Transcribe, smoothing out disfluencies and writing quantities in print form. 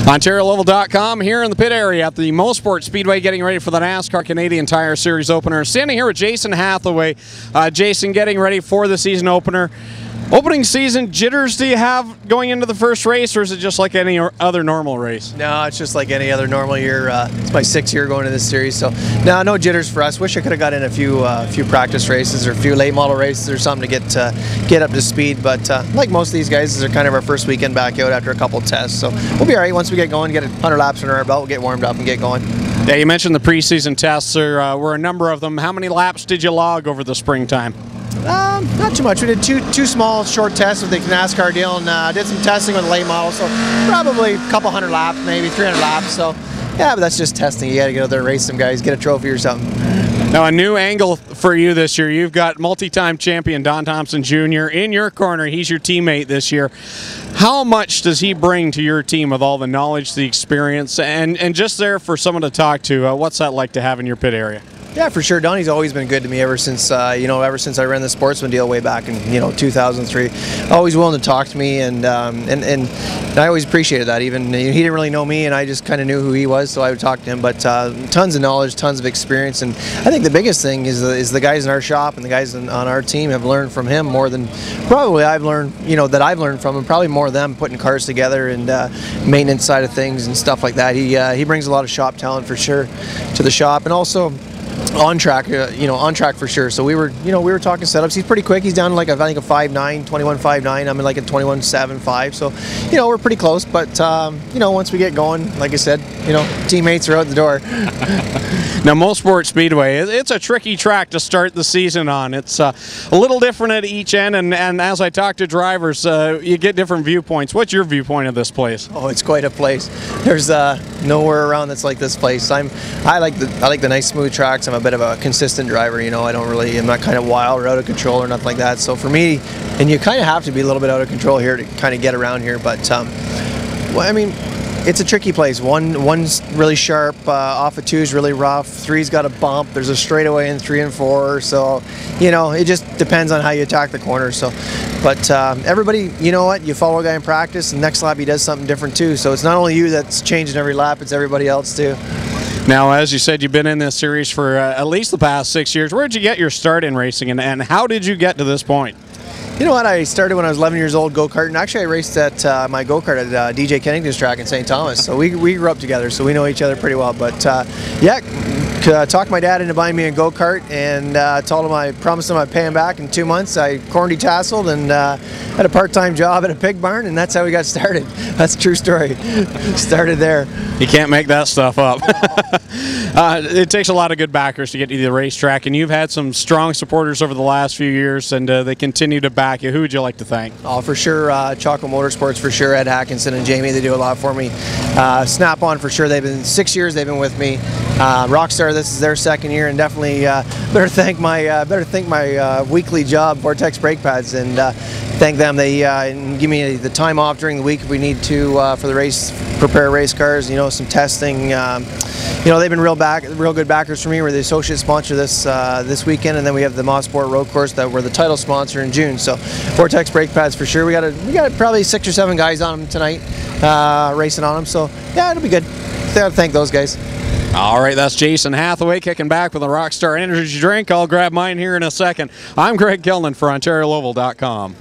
OntarioLoval.com here in the pit area at the Mosport Speedway, getting ready for the NASCAR Canadian Tire Series opener. Standing here with Jason Hathaway. Jason, getting ready for the season opener. Opening season jitters do you have going into the first race, or is it just like any other normal race? No, it's just like any other normal year. It's my 6th year going to this series, so no jitters for us. Wish I could have got in a few practice races or a few late model races or something to get up to speed. But like most of these guys, this is kind of our first weekend back out after a couple tests, so we'll be all right once we get going. Get 100 laps under our belt, we'll get warmed up and get going. Yeah, you mentioned the preseason tests. There were a number of them. How many laps did you log over the springtime? Not too much. We did two small short tests with the NASCAR deal, and did some testing with the late model, so probably a couple 100 laps, maybe 300 laps. So yeah, but that's just testing. You got to get out there and race some guys, get a trophy or something. Now, a new angle for you this year. You've got multi-time champion Don Thompson Jr. in your corner. He's your teammate this year. How much does he bring to your team with all the knowledge, the experience, and just there for someone to talk to? What's that like to have in your pit area? Yeah, for sure. Donnie's always been good to me ever since ever since I ran the Sportsman deal way back in 2003. Always willing to talk to me, and I always appreciated that. Even he didn't really know me, and I just kind of knew who he was, so I would talk to him. But tons of knowledge, tons of experience, and I think the biggest thing is the guys in our shop and the guys on our team have learned from him more than probably I've learned. That I've learned from him. Probably more of them putting cars together and maintenance side of things and stuff like that. He brings a lot of shop talent for sure to the shop, and also on track, on track for sure. So we were talking setups. He's pretty quick. He's down like I think a 5.9, 21.59. I'm in like a 21.75. So we're pretty close. But once we get going, like I said, teammates are out the door. Now, Mosport Speedway, it's a tricky track to start the season on. It's a little different at each end, and as I talk to drivers, you get different viewpoints. What's your viewpoint of this place? Oh, it's quite a place. There's nowhere around that's like this place. I like the nice smooth tracks. I'm a bit of a consistent driver. I'm not kind of wild or out of control or nothing like that. So for me, and you kind of have to be a little bit out of control here to kind of get around here. But it's a tricky place. One's really sharp, off of 2's really rough, 3's got a bump, there's a straightaway in 3 and 4, so it just depends on how you attack the corner. So but everybody, you follow a guy in practice, and next lap he does something different too, so it's not only you that's changing every lap, it's everybody else too. Now, as you said, you've been in this series for at least the past 6 years. Where did you get your start in racing, and how did you get to this point? You know what, I started when I was 11 years old go-karting. Actually, I raced at my go-kart at DJ Kennington's track in St. Thomas, so we grew up together, so we know each other pretty well. But talked my dad into buying me a go-kart, and told him I promised him I'd pay him back in 2 months. I corned tasseled and had a part-time job at a pig barn, and that's how we got started. That's a true story. Started there. You can't make that stuff up. It takes a lot of good backers to get to the racetrack, and you've had some strong supporters over the last few years, and they continue to back you. Who would you like to thank? Oh, for sure, Choco Motorsports, for sure. Ed Hackinson and Jamie, they do a lot for me. Snap-on, for sure. They've been 6 years. They've been with me. Rockstar, this is their 2nd year, and definitely better thank my weekly job, Vortex Brake Pads, and thank them. They give me the time off during the week if we need to for the race, prepare race cars. Some testing. They've been real good backers for me. We're the associate sponsor this weekend, and then we have the Mosport Road Course that we're the title sponsor in June. So Vortex Brake Pads for sure. We got probably 6 or 7 guys on them tonight, racing on them. So yeah, it'll be good. Thank those guys. All right, that's Jason Hathaway kicking back with a Rockstar Energy drink. I'll grab mine here in a second. I'm Greg Kellman for OntarioLoval.com.